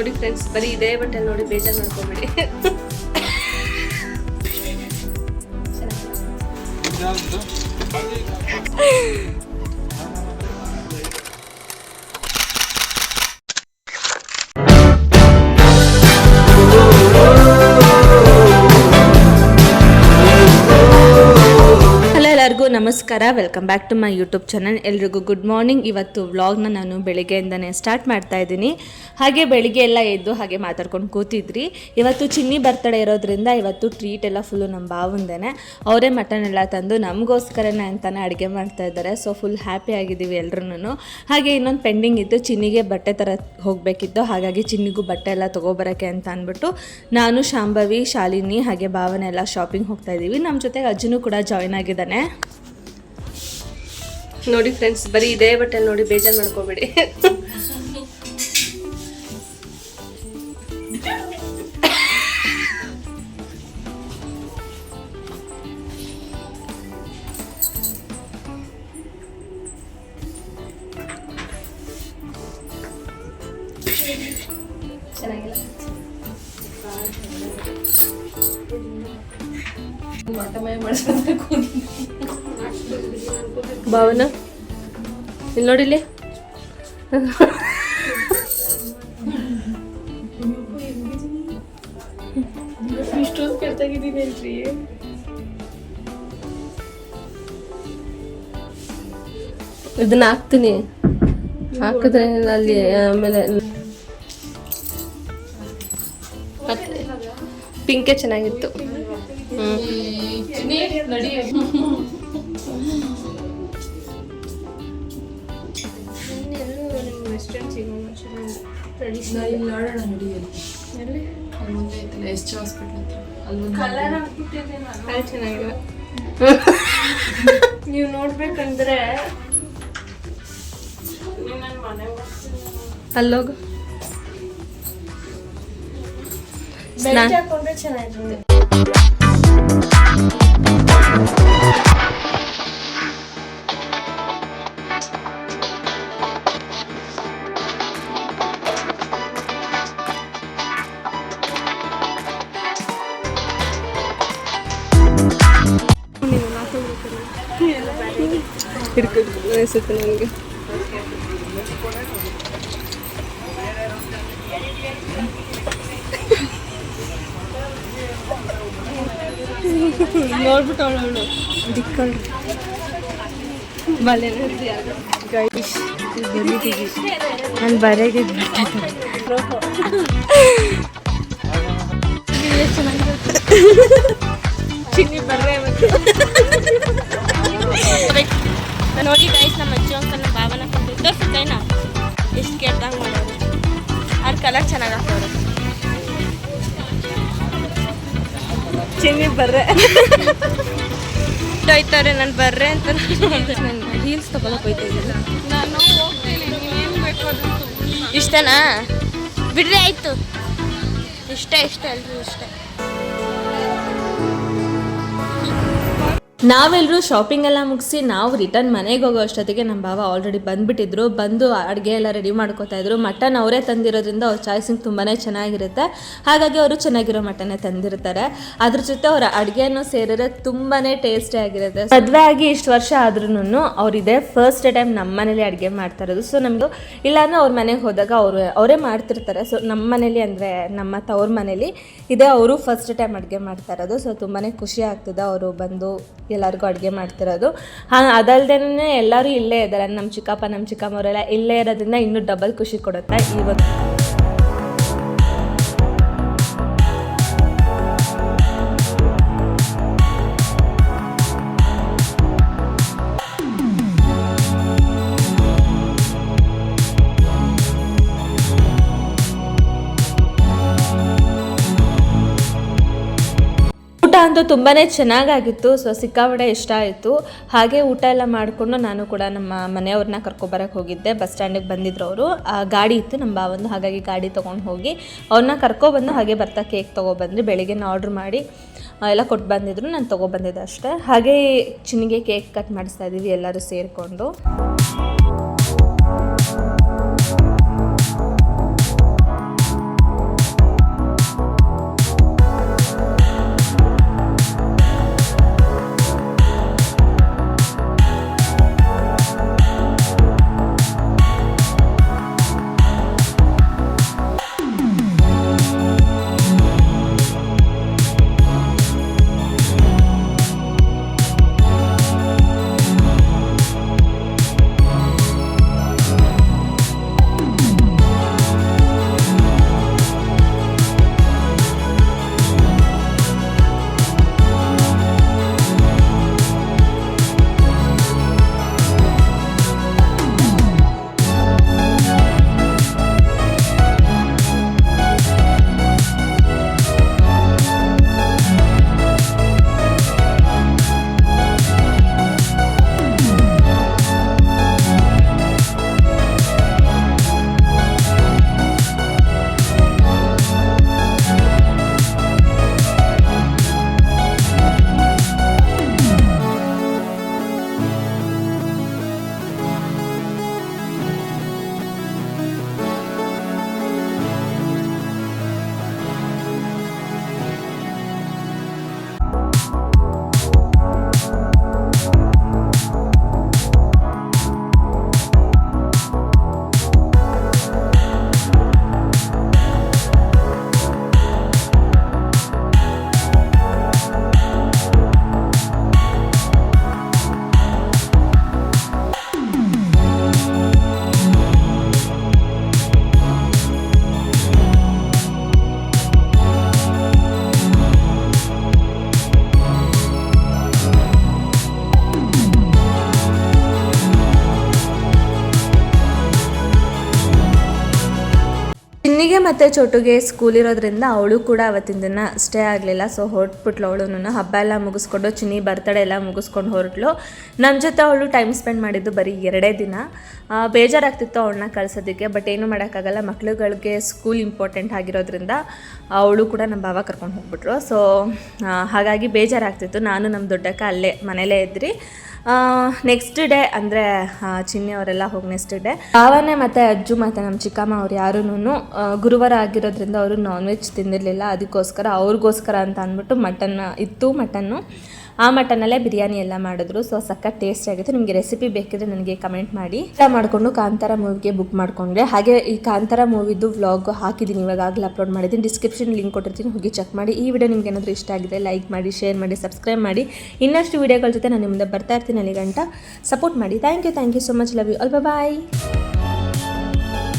ನೋಡಿ ಫ್ರೆಂಡ್ಸ್, ಬರೀ ಇದೇ ಬಟ್ಟೆ ನೋಡಿ ಬೇಜಾರು ಮಾಡ್ಕೊಬೇಡಿ. ಎಲ್ಲರಿಗೂ ನಮಸ್ಕಾರ, welcome back to my YouTube channel. ಎಲ್ರಿಗೂ ಗುಡ್ ಮಾರ್ನಿಂಗ್. ಇವತ್ತು ವ್ಲಾಗ್ನ ನಾನು ಬೆಳಿಗ್ಗೆಯಿಂದನೇ ಸ್ಟಾರ್ಟ್ ಮಾಡ್ತಾ ಇದ್ದೀನಿ. ಹಾಗೆ ಬೆಳಿಗ್ಗೆ ಎಲ್ಲ ಎದ್ದು ಹಾಗೆ ಮಾತಾಡ್ಕೊಂಡು ಕೂತಿದ್ರಿ. ಇವತ್ತು ಚಿನ್ನಿ ಬರ್ತಡೇ ಇರೋದ್ರಿಂದ ಇವತ್ತು ಟ್ರೀಟ್ ಎಲ್ಲ ಫುಲ್ಲು ನಮ್ಮ ಬಾವಂದೇನೆ. ಅವರೇ ಮಟನ್ ಎಲ್ಲ ತಂದು ನಮಗೋಸ್ಕರನೇ ಅಂತಾನೆ ಅಡುಗೆ ಮಾಡ್ತಾ ಇದ್ದಾರೆ. ಸೊ ಫುಲ್ ಹ್ಯಾಪಿ ಆಗಿದ್ದೀವಿ ಎಲ್ರೂ. ಹಾಗೆ ಇನ್ನೊಂದು ಪೆಂಡಿಂಗ್ ಇತ್ತು, ಚಿನ್ನಿಗೆ ಬಟ್ಟೆ ಥರ ಹೋಗಬೇಕಿತ್ತು. ಹಾಗಾಗಿ ಚಿನ್ನಿಗೂ ಬಟ್ಟೆ ಎಲ್ಲ ತೊಗೊಬರೋಕ್ಕೆ ಅಂತ ಅಂದ್ಬಿಟ್ಟು ನಾನು, ಶಾಂಭವಿ, ಶಾಲಿನಿ ಹಾಗೆ ಭಾವನೆಲ್ಲ ಶಾಪಿಂಗ್ ಹೋಗ್ತಾ ಇದ್ದೀವಿ. ನಮ್ಮ ಜೊತೆಗೆ ಅಜ್ಜನೂ ಕೂಡ ಜಾಯ್ನ್ ಆಗಿದ್ದಾನೆ. ನೋಡಿ ಫ್ರೆಂಡ್ಸ್, ಬರೀ ಇದೇ ಬಟ್ಟೆ ನೋಡಿ ಬೇಜಾರು ಮಾಡ್ಕೋಬೇಡಿ. ಚೆನ್ನಾಗಿಲ್ಲ ಭಾವನ ಇಲ್ಲಿ ನೋಡಿಲಿ. ಇಷ್ಟೊಂದು ಕೆಟ್ಟಾಗಿದ್ದೀನಿ ಅಲ್ರಿ. ಇದನ್ನ ಹಾಕ್ತೀನಿ, ಹಾಕಿದ್ರೆ ಅಲ್ಲಿ ಆಮೇಲೆ ಮತ್ತೆ ಪಿಂಕೆ ಚೆನ್ನಾಗಿತ್ತು. ನೀವು ನೋಡ್ಬೇಕಂದ್ರೆ ಅಲ್ಲೋಗು, ಹಾಕೊಂಡ್ರೆ ಚೆನ್ನಾಗಿರುತ್ತೆ. ಹಿಡ್ಕೊಂಡು ಅನಿಸುತ್ತೆ ನನಗೆ. ನೋಡ್ಬಿಟ್ಟು ಅವಳು ದಿಕ್ಕೊಂಡು ಬಲೆ ಗೈಸ್ ಬಂದಿದ್ದೀವಿ. ನಾನು ಬರೆಗೆ ಚೆನ್ನಾಗಿರುತ್ತೆ. ಚಿನ್ನಿ ಬರ್ರೆ ನೋಡಿ ಗೈಸ್, ನಮ್ಮ ಅಜ್ಜಿ ಅಂಕಲ್ ಭಾವನ ತೋರಿಸುತ್ತೇನಾ ಎಷ್ಟು ಕೇಳ್ದಂಗೆ ಮಾಡೋರು. ಅವ್ರ ಕಲರ್ ಚೆನ್ನಾಗಿ ಹಾಕೋರು. ಚಿನ್ನಿ ಬರ್ರೆ ಹೋಯ್ತಾರೆ. ನಾನು ಬರ್ರೆ ಅಂತ ನಾನು ಹೀಲ್ಸ್ ತಗೊಳಕ್ ಹೋಯ್ತಾ ಇದ್ದಿಲ್ಲ. ನಾನು ಹೋಗ್ತೀನಿ, ನೀವೇನು ಬೇಕು ಅದು ಇಷ್ಟನಾ ಬಿಡ್ರಿ, ಆಯಿತು. ಇಷ್ಟ ಎಲ್ರೂ ಇಷ್ಟ. ನಾವೆಲ್ಲರೂ ಶಾಪಿಂಗ್ ಎಲ್ಲ ಮುಗಿಸಿ ನಾವು ರಿಟರ್ನ್ ಮನೆಗೆ ಹೋಗೋ ಅಷ್ಟೊತ್ತಿಗೆ ನಮ್ಮ ಭಾವ ಆಲ್ರೆಡಿ ಬಂದುಬಿಟ್ಟಿದ್ರು. ಬಂದು ಅಡುಗೆ ಎಲ್ಲ ರೆಡಿ ಮಾಡ್ಕೋತಾ ಇದ್ರು. ಮಟನ್ ಅವರೇ ತಂದಿರೋದ್ರಿಂದ ಅವ್ರ ಚಾಯ್ಸಿಂಗ್ ತುಂಬಾ ಚೆನ್ನಾಗಿರುತ್ತೆ. ಹಾಗಾಗಿ ಅವರು ಚೆನ್ನಾಗಿರೋ ಮಟನ್ನೇ ತಂದಿರ್ತಾರೆ. ಅದ್ರ ಜೊತೆ ಅವರ ಅಡುಗೆನೂ ಸೇರಿದ್ರೆ ತುಂಬಾ ಟೇಸ್ಟಿ ಆಗಿರುತ್ತೆ. ಮದುವೆ ಆಗಿ ಇಷ್ಟು ವರ್ಷ ಆದ್ರೂ ಅವರಿದೆ ಫಸ್ಟ್ ಟೈಮ್ ನಮ್ಮ ಮನೇಲಿ ಅಡುಗೆ ಮಾಡ್ತಾ ಇರೋದು. ಸೊ ನಮ್ಮದು ಇಲ್ಲಾಂದ್ರೆ ಅವ್ರ ಮನೆಗೆ ಹೋದಾಗ ಅವರೇ ಮಾಡ್ತಿರ್ತಾರೆ. ಸೊ ನಮ್ಮ ಮನೇಲಿ ಅಂದರೆ ನಮ್ಮ ತವ್ರ ಮನೇಲಿ ಇದೆ, ಅವರು ಫಸ್ಟ್ ಟೈಮ್ ಅಡುಗೆ ಮಾಡ್ತಾ ಇರೋದು. ಸೊ ತುಂಬಾ ಖುಷಿ ಆಗ್ತದೆ ಅವರು ಬಂದು ಎಲ್ಲರಿಗೂ ಅಡುಗೆ ಮಾಡ್ತಿರೋದು. ಅದಲ್ದೇ ಎಲ್ಲರೂ ಇಲ್ಲೇ ಇದ್ದಾರೆ. ನಮ್ಮ ಚಿಕ್ಕಪ್ಪ ನಮ್ಮ ಚಿಕ್ಕಮ್ಮವರೆಲ್ಲ ಇಲ್ಲೇ ಇರೋದ್ರಿಂದ ಇನ್ನೂ ಡಬಲ್ ಖುಷಿ ಕೊಡುತ್ತೆ ಇವತ್ತು. ಅಂತೂ ತುಂಬಾ ಚೆನ್ನಾಗಾಗಿತ್ತು. ಸೊ ಸಿಕ್ಕಾಪಟ್ಟೆ ಇಷ್ಟ ಆಯಿತು. ಹಾಗೆ ಊಟ ಎಲ್ಲ ಮಾಡಿಕೊಂಡು ನಾನು ಕೂಡ ನಮ್ಮ ಮನೆಯವ್ರನ್ನ ಕರ್ಕೊಬರಕ್ಕೆ ಹೋಗಿದ್ದೆ. ಬಸ್ ಸ್ಟ್ಯಾಂಡಿಗೆ ಬಂದಿದ್ರು ಅವರು. ಗಾಡಿ ಇತ್ತು ನಮ್ಮ ಭಾವಂದು, ಹಾಗಾಗಿ ಗಾಡಿ ತೊಗೊಂಡು ಹೋಗಿ ಅವ್ರನ್ನ ಕರ್ಕೊಬಂದು ಹಾಗೆ ಬರ್ತಾ ಕೇಕ್ ತೊಗೊಬಂದ್ರಿ. ಬೆಳಿಗ್ಗೆನ ಆರ್ಡ್ರ್ ಮಾಡಿ ಎಲ್ಲ ಕೊಟ್ಟು ಬಂದಿದ್ರು, ನಾನು ತೊಗೊಬಂದಿದ್ದೆ ಅಷ್ಟೇ. ಹಾಗೆ ಚಿನ್ನಿಗೆ ಕೇಕ್ ಕಟ್ ಮಾಡಿಸ್ತಾ ಇದ್ದೀವಿ ಎಲ್ಲರೂ ಸೇರಿಕೊಂಡು. ಚಿನ್ನಿಗೆ ಮತ್ತು ಚೋಟುಗೆ ಸ್ಕೂಲ್ ಇರೋದ್ರಿಂದ ಅವಳು ಕೂಡ ಅವತ್ತಿನ ದಿನ ಸ್ಟೇ ಆಗಲಿಲ್ಲ. ಸೊ ಹೊರಟ್ಬಿಟ್ಲು ಅವಳು. ಹಬ್ಬ ಎಲ್ಲ ಮುಗಿಸ್ಕೊಂಡು ಚಿನ್ನಿ ಬರ್ತಡೇ ಎಲ್ಲ ಮುಗಿಸ್ಕೊಂಡು ಹೊರಟ್ಲು. ನಮ್ಮ ಜೊತೆ ಅವಳು ಟೈಮ್ ಸ್ಪೆಂಡ್ ಮಾಡಿದ್ದು ಬರೀ 2 ದಿನ. ಬೇಜಾರಾಗ್ತಿತ್ತು ಅವಳನ್ನ ಕಳ್ಸೋದಕ್ಕೆ, ಬಟ್ ಏನೂ ಮಾಡೋಕ್ಕಾಗಲ್ಲ. ಮಕ್ಳುಗಳಿಗೆ ಸ್ಕೂಲ್ ಇಂಪಾರ್ಟೆಂಟ್ ಆಗಿರೋದ್ರಿಂದ ಅವಳು ಕೂಡ ನಮ್ಮ ಭಾವ ಕರ್ಕೊಂಡು ಹೋಗ್ಬಿಟ್ರು. ಸೊ ಹಾಗಾಗಿ ಬೇಜಾರಾಗ್ತಿತ್ತು. ನಾನು ನಮ್ಮ ದೊಡ್ಡಕ್ಕ ಅಲ್ಲೇ ಮನೇಲೇ ಇದ್ರಿ. ನೆಕ್ಸ್ಟ್ ಡೇ ಅಂದರೆ ಚಿನ್ನಿ ಅವರೆಲ್ಲ ಹೋಗಿ ನೆಕ್ಸ್ಟ್ ಡೇ ಭಾವನೆ ಮತ್ತು ಅಜ್ಜು ಮತ್ತು ನಮ್ಮ ಚಿಕ್ಕಮ್ಮ ಅವ್ರು ಯಾರೂ ಗುರುವಾರ ಆಗಿರೋದ್ರಿಂದ ಅವರು ನಾನ್ ವೆಜ್ ತಿಂದಿರಲಿಲ್ಲ. ಅದಕ್ಕೋಸ್ಕರ ಅವ್ರಿಗೋಸ್ಕರ ಅಂತ ಅಂದ್ಬಿಟ್ಟು ಮಟನ್ನು ಆ ಮಟನಲ್ಲೇ ಬಿರಿಯಾನಿ ಎಲ್ಲ ಮಾಡಿದ್ರು. ಸೊ ಸಖತ್ ಟೇಸ್ಟಿ ಆಗಿತ್ತು. ನಿಮಗೆ ರೆಸಿಪಿ ಬೇಕಿದ್ರೆ ನನಗೆ ಕಮೆಂಟ್ ಮಾಡಿ. ಊಟ ಮಾಡಿಕೊಂಡು ಕಾಂತಾರ ಮೂವಿಗೆ ಬುಕ್ ಮಾಡಿಕೊಂಡ್ರೆ. ಹಾಗೆ ಈ ಕಾಂತಾರ ಮೂವಿದು ವ್ಲಾಗ್ ಹಾಕಿದ್ದೀನಿ, ಇವಾಗಲೇ ಅಪ್ಲೋಡ್ ಮಾಡಿದ್ದೀನಿ. ಡಿಸ್ಕ್ರಿಪ್ಷನ್ ಲಿಂಕ್ ಕೊಟ್ಟಿರ್ತೀನಿ, ಹೋಗಿ ಚೆಕ್ ಮಾಡಿ. ಈ ವಿಡಿಯೋ ನಿಮ್ಗೆ ಏನಾದರೂ ಇಷ್ಟ ಆಗಿದೆ ಲೈಕ್ ಮಾಡಿ, ಶೇರ್ ಮಾಡಿ, ಸಬ್ಸ್ಕ್ರೈಬ್ ಮಾಡಿ. ಇನ್ನಷ್ಟು ವಿಡಿಯೋಗಳ ಜೊತೆ ನಾನು ನಿಮ್ಮದೇ ಬರ್ತಾ ಇರ್ತೀನಿ. ಅಲ್ಲಿ ಗಂಟ ಸಪೋರ್ಟ್ ಮಾಡಿ. Thank you so much. Love you all. Bye.